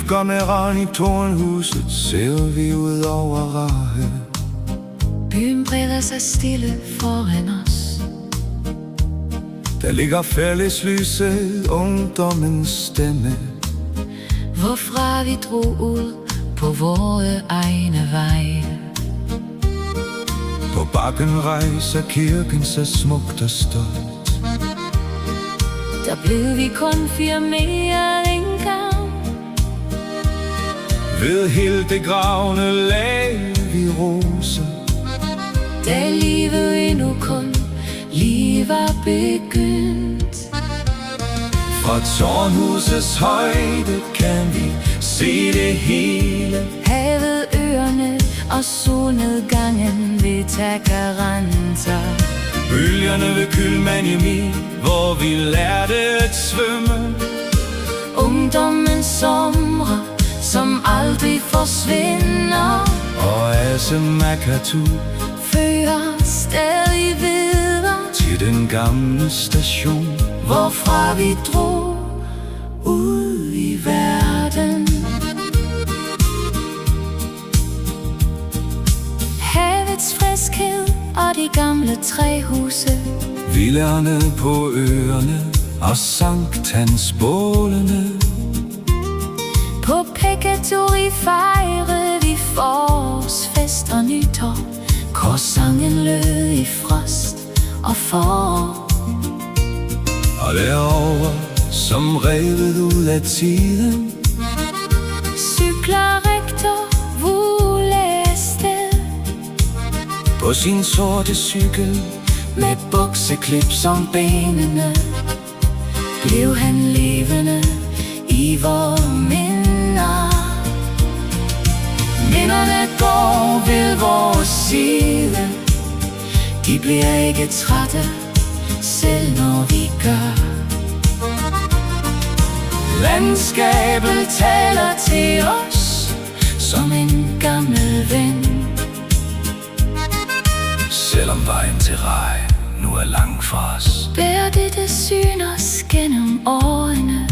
Skyggerne rand i tårnhuset ser vi ud over Rahe. Byen breder sig stille foran os. Der ligger fælleslyset, ungdommens stemme. Hvorfra vi drog ud på vore egne veje. På bakken rejser kirken så smukt og stolt. Der blev vi konfirmeret engang. Ved Hildegravene lag vi roser. Da livet endnu kun lige var begyndt. Fra tårnhusets højde kan vi se det hele. Havet, øerne og solnedgangen ved Tacaranta. Bølgerne ved Kylmaniemi, hvor vi lærte at svømme. Ungdommens somre, som aldrig forsvinder. Og Asemakatu Fører stadig videre til den gamle station, hvorfra vi drog ud i verden. Havets friskhed og de gamle træhuse. villaerne på øerne og sankthansbålene. På Piccadilly fejrede vi forårsfest og nytår. Korsangen lød i frost og forår. Og derovre, som revet ud af tiden, cykler rektor Vule afsted på sin sorte cykel med bukseklips om benene. Blev han levende i vore minder. Minderne går ved vores side. De bliver ikke trætte, selv når vi gør. Landskabet taler til os som en gammel ven. selvom vejen til Rahe nu er langt fra os. Bær dette syn os gennem årene.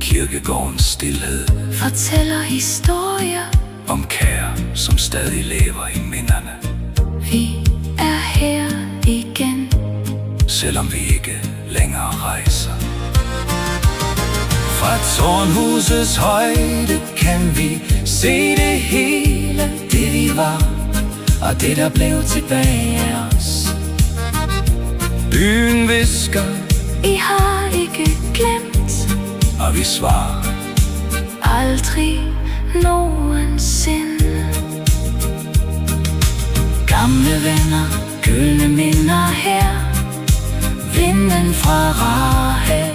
Kirkegårdens stilhed Fortæller historier. om kære, som stadig lever i minderne. Vi er her igen, selvom vi ikke længere rejser. Fra tårnhusets højde kan vi se det hele. Det vi var, og det der blev tilbage af os. Byen visker, I har ikke glemt. og vi svarer, Aldrig nogensinde. Gamle venner, gyldne minder her. Vinden fra Rahe